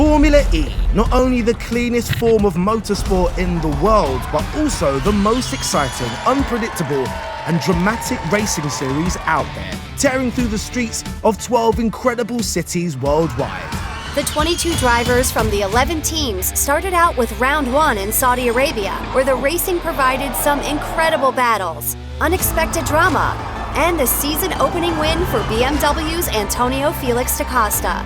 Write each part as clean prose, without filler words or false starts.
Formula E, not only the cleanest form of motorsport in the world, but also the most exciting, unpredictable, and dramatic racing series out there, tearing through the streets of 12 incredible cities worldwide. The 22 drivers from the 11 teams started out with round 1 in Saudi Arabia, where the racing provided some incredible battles, unexpected drama, and the season-opening win for BMW's Antonio Felix da Costa.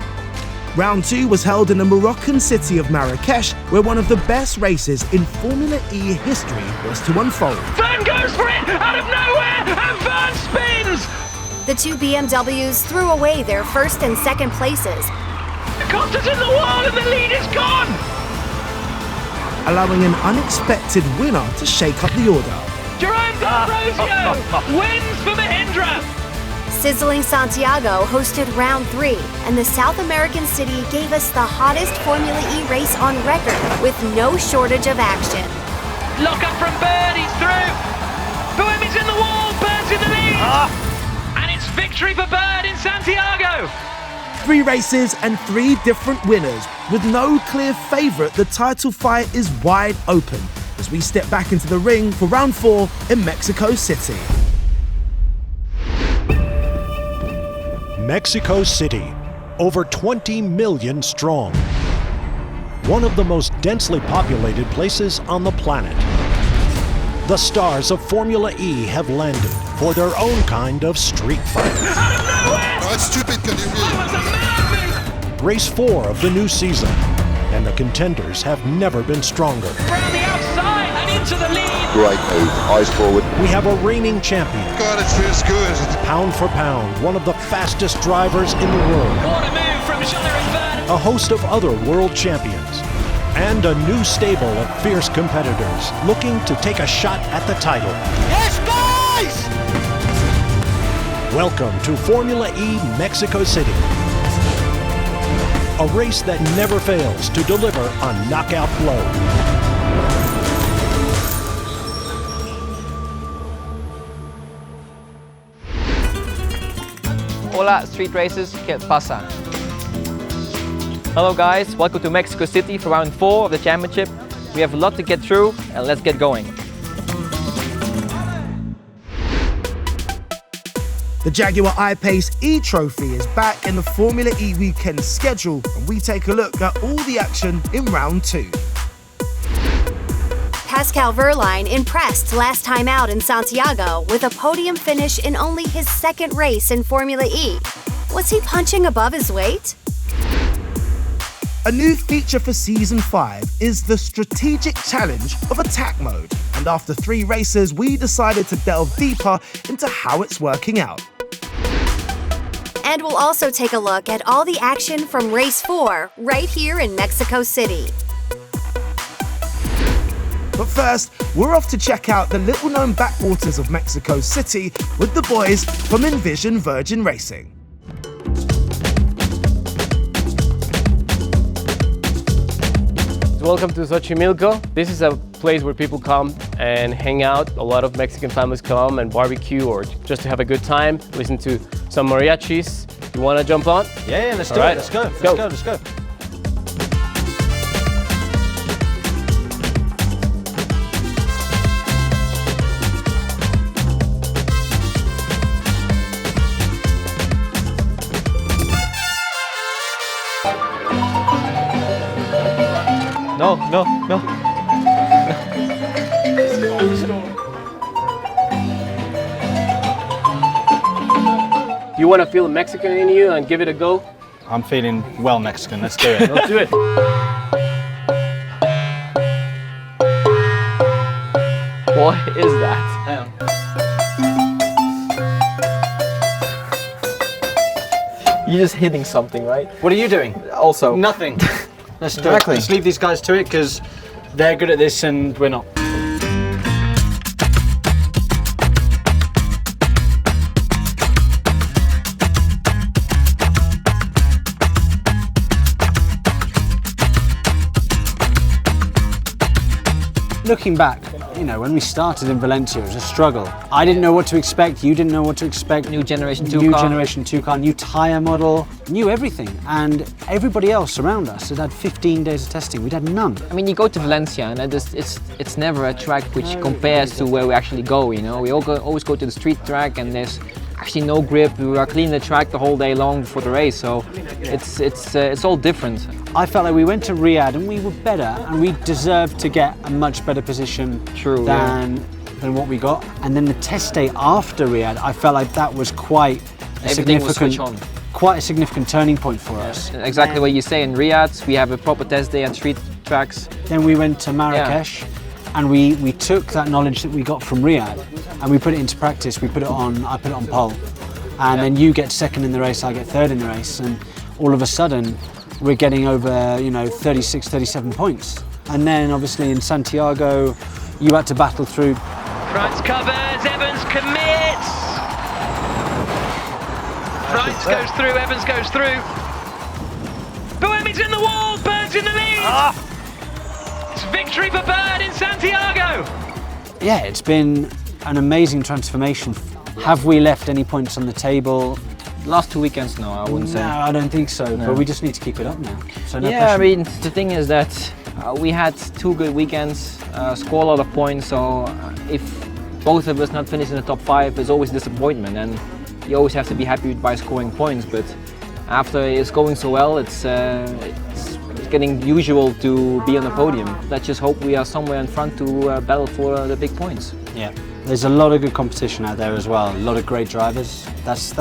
Round 2 was held in the Moroccan city of Marrakesh, where one of the best races in Formula E history was to unfold. Verne goes for it out of nowhere, and Verne spins! The two BMWs threw away their first and second places. Costa's in the wall and the lead is gone! Allowing an unexpected winner to shake up the order. Jerome D'Ambrosio wins for Mahindra! Sizzling Santiago hosted round 3, and the South American city gave us the hottest Formula E race on record with no shortage of action. Lock up from Bird, he's through! Buemi's in the wall, Bird's in the lead! And it's victory for Bird in Santiago! 3 races and 3 different winners. With no clear favourite, the title fight is wide open as we step back into the ring for round 4 in Mexico City. Mexico City, over 20 million strong. One of the most densely populated places on the planet. The stars of Formula E have landed for their own kind of street fight. Out of nowhere! Oh, that's stupid, can you That was a mad move! Race 4 of the new season, and the contenders have never been stronger. Around the outside and into the lead! Great move, eyes forward. We have a reigning champion, God, it feels good. pound for pound, one of the fastest drivers in the world. What a move from Jean-Eric Verne! A host of other world champions, and a new stable of fierce competitors looking to take a shot at the title. Yes, boys! Welcome to Formula E Mexico City. A race that never fails to deliver a knockout blow. Hola, street racers, ¿qué pasa? Hello guys, welcome to Mexico City for round 4 of the championship. We have a lot to get through, and let's get going. The Jaguar I-PACE eTROPHY is back in the Formula E weekend schedule, and we take a look at all the action in round 2. Pascal Wehrlein impressed last time out in Santiago with a podium finish in only his second race in Formula E. Was he punching above his weight? A new feature for Season 5 is the strategic challenge of attack mode, and after 3 races we decided to delve deeper into how it's working out. And we'll also take a look at all the action from race 4 right here in Mexico City. But first, we're off to check out the little-known backwaters of Mexico City with the boys from Envision Virgin Racing. Welcome to Xochimilco. This is a place where people come and hang out. A lot of Mexican families come and barbecue or just to have a good time, listen to some mariachis. You want to jump on? Yeah, let's do it. Let's go. Let's go. No. Do you want to feel Mexican in you and give it a go? I'm feeling well Mexican. Let's do it. Let's do it. What is that? Hang on. You're just hitting something, right? What are you doing? Also. Nothing. Let's do it. Exactly. Let's leave these guys to it because they're good at this and we're not. Looking back, you know, when we started in Valencia, it was a struggle. I didn't know what to expect, you didn't know what to expect. New Generation 2 new car. Generation 2 car, new tyre model, new everything. And everybody else around us had had 15 days of testing. We'd had none. I mean, you go to Valencia and it's never a track which compares to where we actually go, you know. We always go to the street track and there's actually no grip. We are cleaning the track the whole day long before the race, so it's all different. I felt like we went to Riyadh and we were better and we deserved to get a much better position than what we got. And then the test day after Riyadh, I felt like that was quite a significant turning point for us. Exactly what you say. In Riyadh, we have a proper test day on street tracks. Then we went to Marrakesh and we took that knowledge that we got from Riyadh and we put it into practice. I put it on pole. And then you get second in the race, I get third in the race. And all of a sudden, we're getting over, you know, 36, 37 points. And then obviously in Santiago, you had to battle through. Frijns covers, Evans commits. Frijns goes through, Evans goes through. Buemi's in the wall, Bird's in the lead. It's victory for Bird in Santiago. Yeah, it's been an amazing transformation. Have we left any points on the table? Last 2 weekends, no, I wouldn't say. No, I don't think so, but we just need to keep it up now. So no yeah, pressure. I mean, the thing is that we had 2 good weekends, score a lot of points, so if both of us not finish in the top 5, there's always disappointment, and you always have to be happy by scoring points, but after it's going so well, it's getting usual to be on the podium. Let's just hope we are somewhere in front to battle for the big points. Yeah. There's a lot of good competition out there as well. A lot of great drivers. That's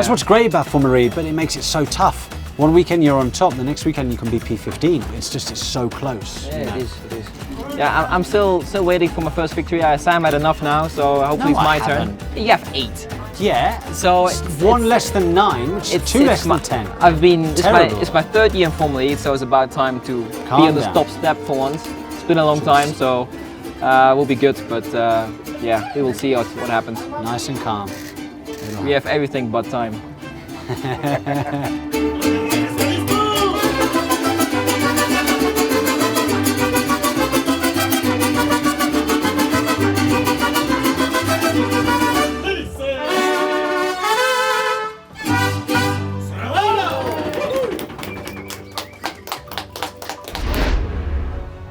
what's great about Formula E, but it makes it so tough. One weekend you're on top, the next weekend you can be P15. It's so close. Yeah, it is. Yeah, I'm still waiting for my first victory. Sam had enough now, so hopefully it's my turn. You have 8. Yeah. So it's one less than 9, which is 2 less than 10. I've been. It's my 3rd year in Formula E, so it's about time to be on the top step for once. It's been a long time, so we'll be good. But yeah, we will see what happens. Nice and calm. We have everything but time.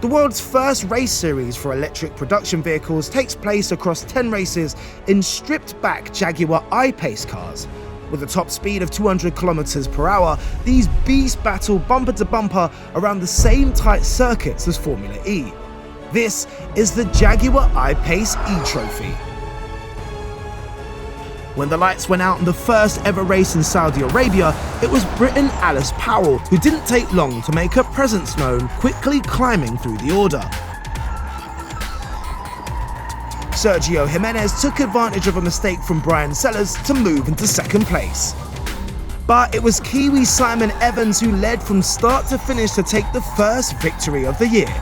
The world's first race series for electric production vehicles takes place across 10 races in stripped-back Jaguar I-PACE cars. With a top speed of 200 km/h, these beasts battle bumper to bumper around the same tight circuits as Formula E. This is the Jaguar I-PACE eTROPHY. When the lights went out in the first ever race in Saudi Arabia, it was Briton Alice Powell who didn't take long to make her presence known, quickly climbing through the order. Sergio Jimenez took advantage of a mistake from Brian Sellers to move into 2nd place. But it was Kiwi Simon Evans who led from start to finish to take the first victory of the year.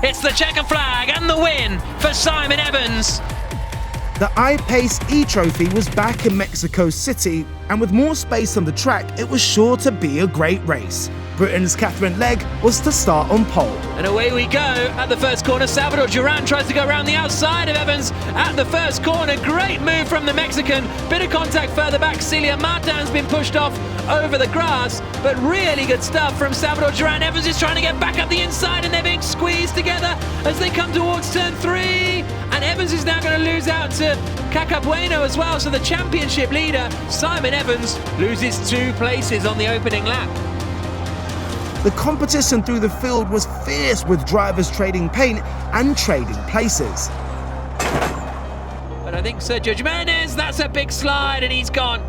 It's the checker flag and the win for Simon Evans. The I-PACE eTROPHY was back in Mexico City, and with more space on the track, it was sure to be a great race. Britain's Catherine Legg was to start on pole. And away we go at the first corner. Salvador Duran tries to go around the outside of Evans at the first corner. Great move from the Mexican. Bit of contact further back. Celia Martin's been pushed off over the grass, but really good stuff from Salvador Duran. Evans is trying to get back up the inside and they're being squeezed together as they come towards turn 3. And Evans is now going to lose out to Cacabueno as well. So the championship leader, Simon Evans, loses 2 places on the opening lap. The competition through the field was fierce, with drivers trading paint and trading places. But I think Sergio Jimenez, that's a big slide and he's gone.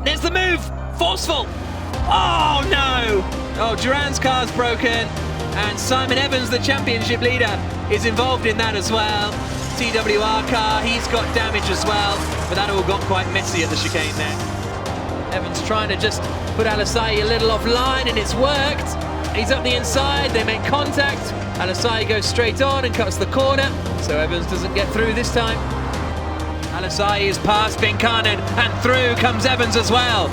There's the move, forceful. Oh no! Oh, Duran's car's broken and Simon Evans, the championship leader, is involved in that as well. TWR car, he's got damage as well, but that all got quite messy at the chicane there. Evans trying to just put Alasai a little offline and it's worked. He's up the inside, they make contact. Alasai goes straight on and cuts the corner, so Evans doesn't get through this time. Alasai is past Binkanen and through comes Evans as well.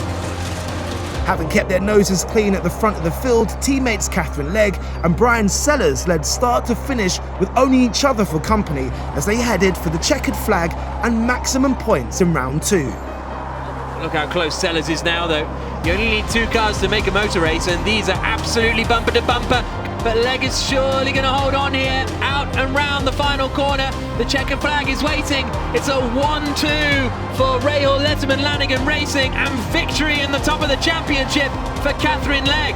Having kept their noses clean at the front of the field, teammates Catherine Legg and Brian Sellers led start to finish with only each other for company as they headed for the checkered flag and maximum points in round 2. Look how close Sellers is now, though. You only need 2 cars to make a motor race, and these are absolutely bumper to bumper. But Legg is surely going to hold on here, out and round the final corner. The checkered flag is waiting. It's a 1-2 for Rahul Letterman Lanigan Racing, and victory in the top of the championship for Catherine Legg.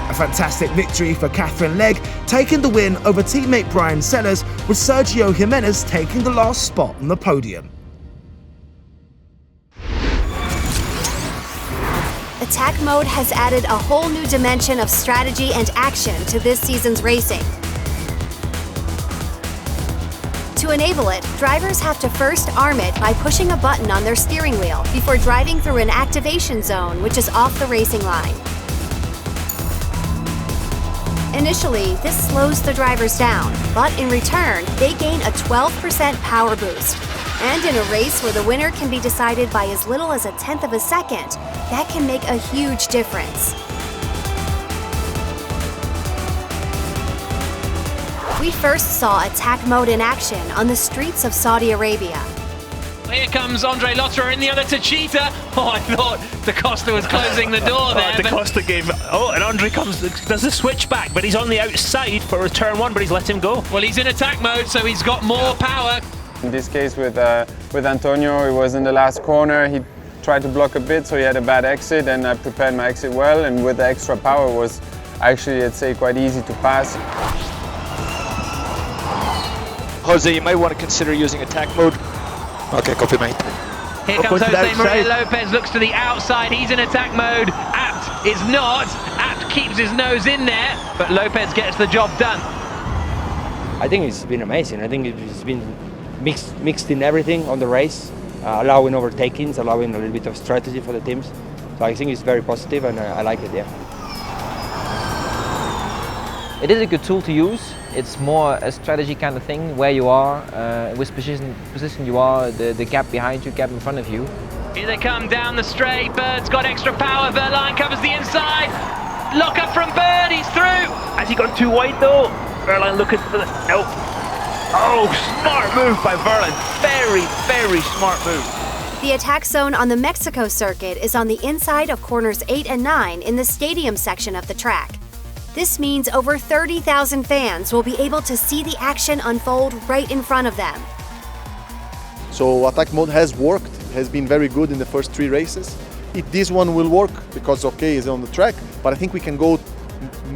A fantastic victory for Catherine Legg, taking the win over teammate Brian Sellers, with Sergio Jimenez taking the last spot on the podium. Attack mode has added a whole new dimension of strategy and action to this season's racing. To enable it, drivers have to first arm it by pushing a button on their steering wheel before driving through an activation zone, which is off the racing line. Initially, this slows the drivers down, but in return, they gain a 12% power boost. And in a race where the winner can be decided by as little as 1/10 of a second, that can make a huge difference. We first saw attack mode in action on the streets of Saudi Arabia. Here comes Andre Lotterer in the other to Cheetah. Oh, I thought Da Costa was closing the door there. Da Costa gave. Oh, and Andre does the switch back, but he's on the outside for turn 1, but he's let him go. Well, he's in attack mode, so he's got more power. In this case with Antonio, he was in the last corner. He tried to block a bit, so he had a bad exit, and I prepared my exit well, and with the extra power was actually, I'd say, quite easy to pass. Jose, you might want to consider using attack mode. Okay, copy, mate. Here comes Jose Maria Lopez, looks to the outside, he's in attack mode. Abt is not. Abt keeps his nose in there, but Lopez gets the job done. I think it's been amazing. I think it's been mixed in everything on the race, allowing overtakings, allowing a little bit of strategy for the teams. So I think it's very positive, and I like it, yeah. It is a good tool to use. It's more a strategy kind of thing, where you are, which position you are, the gap behind you, gap in front of you. Here they come down the straight. Bird's got extra power. Wehrlein covers the inside. Lock up from Bird, he's through. Has he gone too wide though? Wehrlein looking for the... No. Oh, smart move by Wehrlein. Very, very smart move. The attack zone on the Mexico circuit is on the inside of corners 8 and 9 in the stadium section of the track. This means over 30,000 fans will be able to see the action unfold right in front of them. So attack mode has worked, has been very good in the first 3 races. This one will work because okay, it's on the track, but I think we can go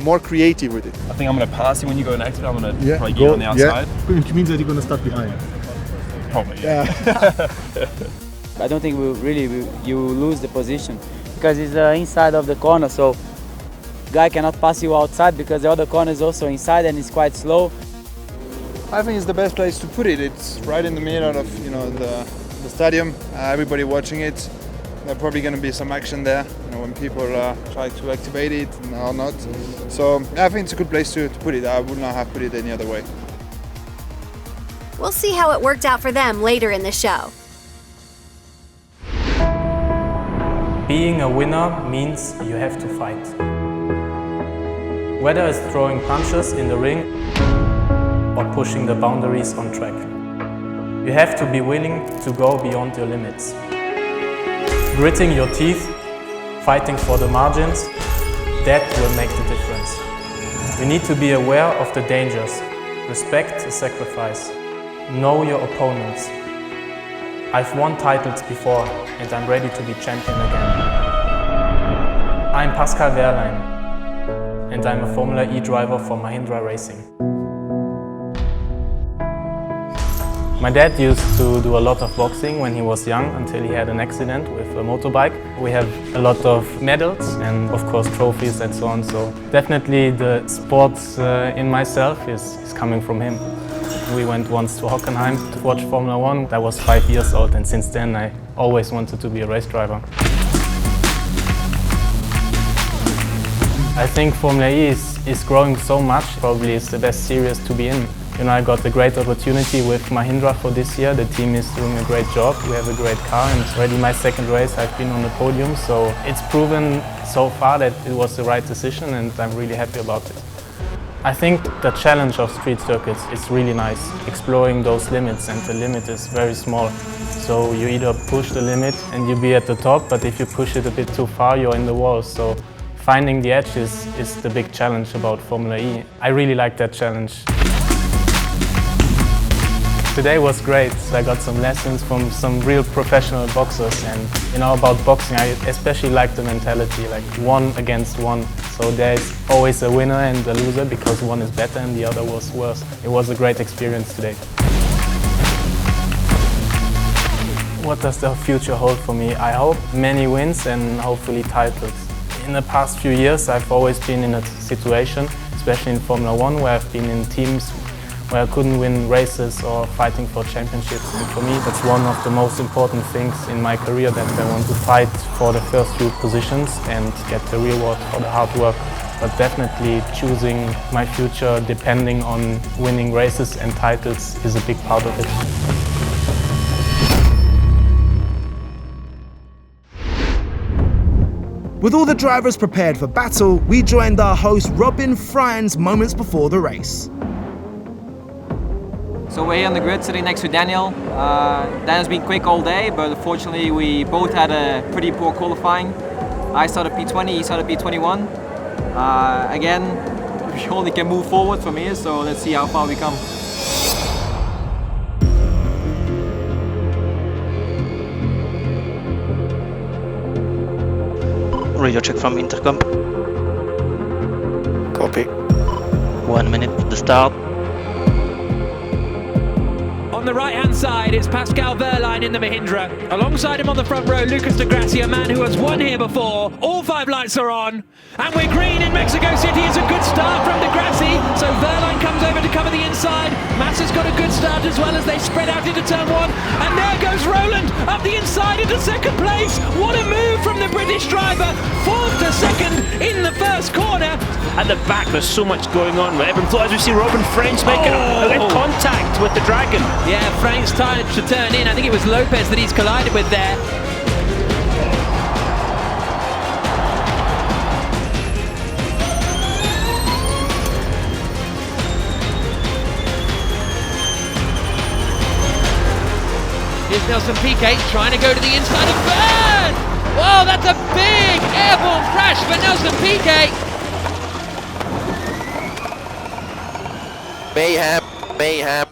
more creative with it. I think I'm going to pass you when you go next. I'm going to probably get on the outside. Which means that you're going to start behind. Probably, yeah. I don't think you lose the position because it's inside of the corner, so guy cannot pass you outside because the other corner is also inside and it's quite slow. I think it's the best place to put it. It's right in the middle of the stadium. Everybody watching it. There's probably going to be some action there. When people try to activate it or not. So I think it's a good place to put it. I would not have put it any other way. We'll see how it worked out for them later in the show. Being a winner means you have to fight. Whether it's throwing punches in the ring or pushing the boundaries on track. You have to be willing to go beyond your limits. Gritting your teeth, fighting for the margins, that will make the difference. You need to be aware of the dangers, respect the sacrifice, know your opponents. I've won titles before and I'm ready to be champion again. I'm Pascal Wehrlein and I'm a Formula E driver for Mahindra Racing. My dad used to do a lot of boxing when he was young until he had an accident with a motorbike. We have a lot of medals and of course trophies and so on, so definitely the sports in myself is coming from him. We went once to Hockenheim to watch Formula 1. I was 5 years old and since then I always wanted to be a race driver. I think Formula E is growing so much, probably it's the best series to be in. You know, I got a great opportunity with Mahindra for this year. The team is doing a great job. We have a great car, and it's already my second race I've been on the podium, so it's proven so far that it was the right decision, and I'm really happy about it. I think the challenge of street circuits is really nice, exploring those limits, and the limit is very small. So you either push the limit and you'll be at the top, but if you push it a bit too far, you're in the wall. So finding the edge is the big challenge about Formula E. I really like that challenge. Today was great. I got some lessons from some real professional boxers, and you know, about boxing, I especially like the mentality, like 1 against 1. So there's always a winner and a loser because one is better and the other was worse. It was a great experience today. What does the future hold for me? I hope many wins and hopefully titles. In the past few years, I've always been in a situation, especially in Formula 1, where I've been in teams where I couldn't win races or fighting for championships. And for me, that's one of the most important things in my career, that I want to fight for the first few positions and get the reward for the hard work. But definitely choosing my future depending on winning races and titles is a big part of it. With all the drivers prepared for battle, we joined our host Robin Frijns moments before the race. So we're here on the grid sitting next to Daniel. Daniel's been quick all day, but unfortunately we both had a pretty poor qualifying. I started P20, he started P21. Again, we only can move forward from here, so let's see how far we come. Radio check from intercom. Copy. 1 minute to the start. On the right-hand side, it's Pascal Wehrlein in the Mahindra. Alongside him on the front row, Lucas de Grassi, a man who has won here before. All 5 lights are on. And we're green in Mexico City. It's a good start from de Grassi. So Wehrlein comes over to cover the inside. Massa's got a good start as well as they spread out into turn 1. And there goes Roland up the inside into second place. What a move from the British driver. 4th to 2nd in the first corner. At the back, there's so much going on with everyone. As we see Robin Frijns making a contact with the Dragon. Yeah, Frijns tried to turn in. I think it was Lopez that he's collided with there. Here's Nelson Piquet trying to go to the inside of Bird. Whoa, that's a big airborne crash for Nelson Piquet. Mayhem.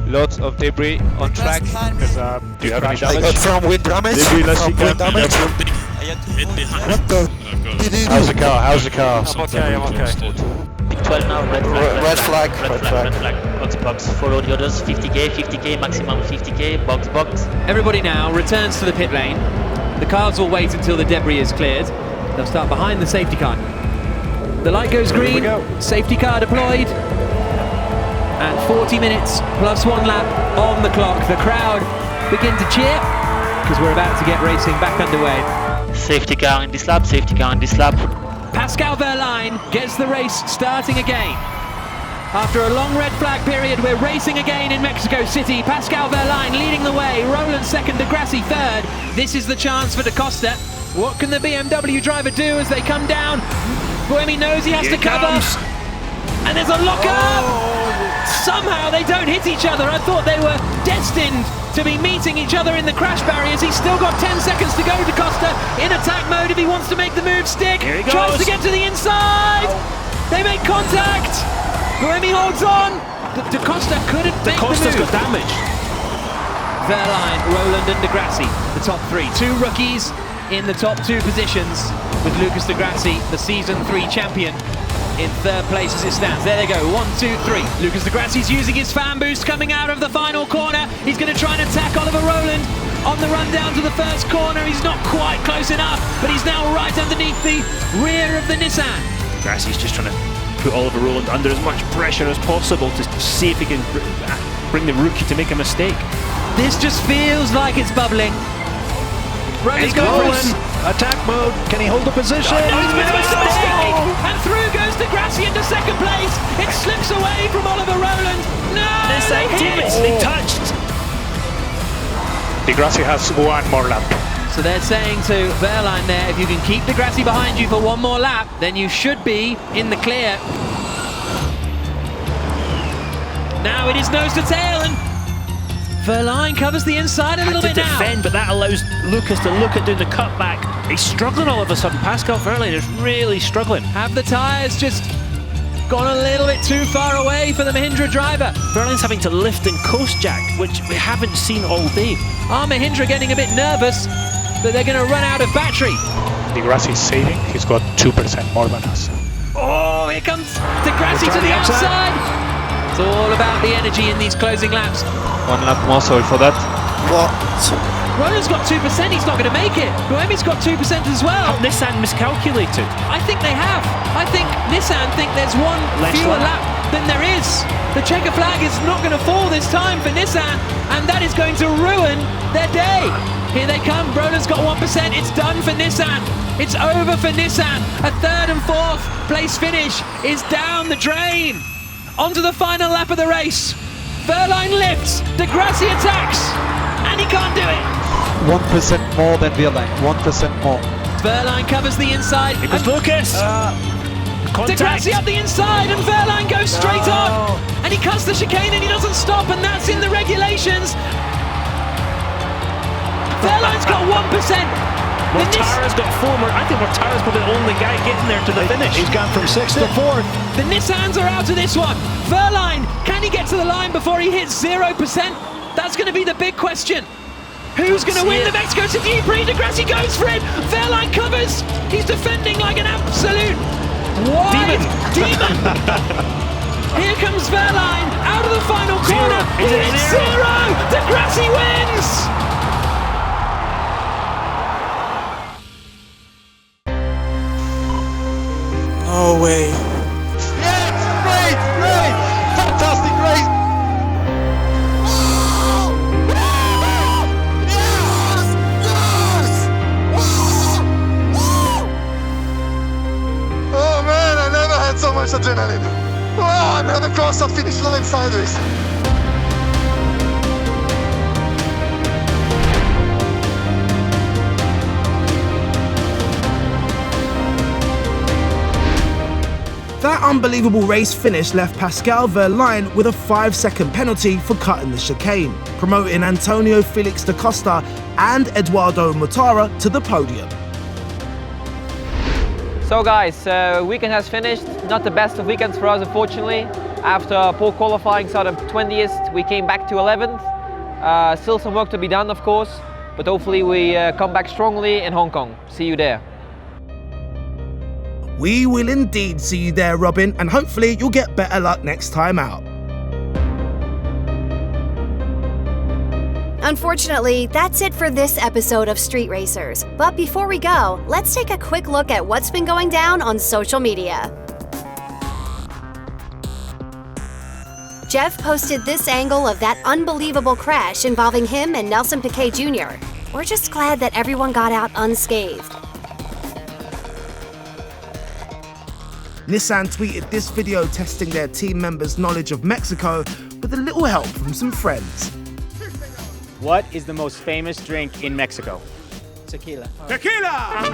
Lots of debris on track. Because, do you have any damage? From wind damage. From wind damage. How's the car? How's the car? I'm okay. 12 now, Red flag. Box. Follow the others. 50k, maximum 50k. Box. Everybody now returns to the pit lane. The cars will wait until the debris is cleared. They'll start behind the safety car. The light goes green. Safety car deployed. And 40 minutes plus 1 lap on the clock. The crowd begin to cheer because we're about to get racing back underway. Safety car in this lap, Pascal Wehrlein gets the race starting again. After a long red flag period, we're racing again in Mexico City. Pascal Wehrlein leading the way, Roland second, de Grassi third. This is the chance for Da Costa. What can the BMW driver do as they come down? Buemi knows he has to cover. And there's a lock-up! Somehow they don't hit each other. I thought they were destined to be meeting each other in the crash barriers. He's still got 10 seconds to go, Da Costa, in attack mode if he wants to make the move stick. Here he goes. Tries to get to the inside. They make contact. Buemi holds on. Da Costa couldn't make the move. Da Costa's got damage. Wehrlein, Roland and de Grassi, the top 3. 2 rookies in the top 2 positions, with Lucas de Grassi, the Season 3 champion, in 3rd place as it stands. There they go, 1, 2, 3. Lucas de Grassi's using his fan boost coming out of the final corner. He's going to try and attack Oliver Roland on the run down to the first corner. He's not quite close enough, but he's now right underneath the rear of the Nissan. Grassi's just trying to put Oliver Roland under as much pressure as possible to see if he can bring the rookie to make a mistake. This just feels like it's bubbling. Roland's going for goes. Attack mode. Can he hold the position? Oh, he's made a mistake! And through goes De Grassi into second place. It slips away from Oliver Roland. No! They touched. De Grassi has one more lap. So they're saying to Wehrlein there, if you can keep De Grassi behind you for one more lap, then you should be in the clear. Now it is nose to tail, and Wehrlein covers the inside a little bit now. Defend, but that allows Lucas to look at doing the cutback. He's struggling all of a sudden. Pascal Wehrlein is really struggling. Have the tyres just gone a little bit too far away for the Mahindra driver? Wehrlein's having to lift and coast jack, which we haven't seen all day. Are Mahindra getting a bit nervous that they're going to run out of battery? De Grassi is saving. He's got 2% more than us. Oh, here comes De Grassi to the outside. It's all about the energy in these closing laps. One lap more, sorry for that. What? Roland's got 2%, he's not going to make it. Buemi's got 2% as well. Nissan miscalculated. I think they have. I think Nissan think there's one fewer lap than there is. The checker flag is not going to fall this time for Nissan, and that is going to ruin their day. Here they come, Roland's got 1%, it's done for Nissan. It's over for Nissan. A third and fourth place finish is down the drain. Onto the final lap of the race. Wehrlein lifts, De Grassi attacks, and he can't do it. 1% more than Wehrlein, 1% more. Wehrlein covers the inside. It was Lucas. De Grassi up the inside, and Wehrlein goes straight on. And he cuts the chicane and he doesn't stop, and that's in the regulations. Wehrlein's got 1%. Mortara's got 4 more. I think Mortara's probably the only guy getting there to the finish. He's gone from 6th to 4th. The Nissans are out of this one. Wehrlein, can he get to the line before he hits 0%? That's going to be the big question. Who's going to win the Mexico City E-Prix? De Grassi goes for it. Wehrlein covers. He's defending like an absolute demon. Here comes Wehrlein out of the final corner. He hits 0. De Grassi wins. No way. Yes! Great! Great! Fantastic race! Oh man, I never had so much adrenaline. Oh, I'm gonna cross the finish line sideways. That unbelievable race finish left Pascal Wehrlein with a 5-second penalty for cutting the chicane, promoting Antonio Felix da Costa and Eduardo Mortara to the podium. So guys, weekend has finished. Not the best of weekends for us, unfortunately. After poor qualifying, started 20th, we came back to 11th. Still some work to be done, of course, but hopefully we come back strongly in Hong Kong. See you there. We will indeed see you there, Robin, and hopefully you'll get better luck next time out. Unfortunately, that's it for this episode of Street Racers. But before we go, let's take a quick look at what's been going down on social media. Jeff posted this angle of that unbelievable crash involving him and Nelson Piquet Jr. We're just glad that everyone got out unscathed. Nissan tweeted this video testing their team members' knowledge of Mexico with a little help from some friends. What is the most famous drink in Mexico? Tequila. Tequila!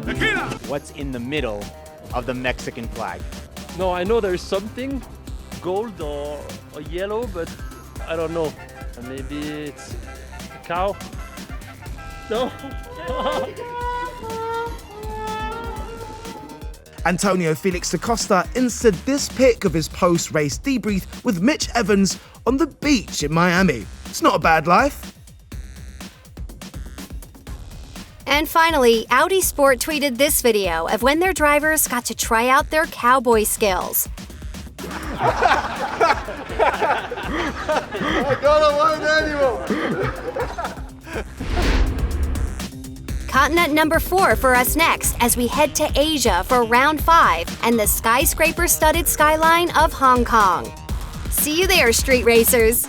Tequila! What's in the middle of the Mexican flag? No, I know there's something gold or yellow, but I don't know. Maybe it's a cow? No? Antonio Felix da Costa inserted this pic of his post-race debrief with Mitch Evans on the beach in Miami. It's not a bad life. And finally, Audi Sport tweeted this video of when their drivers got to try out their cowboy skills. I got a white animal! Continent number 4 for us next as we head to Asia for round 5 and the skyscraper-studded skyline of Hong Kong. See you there, Street Racers!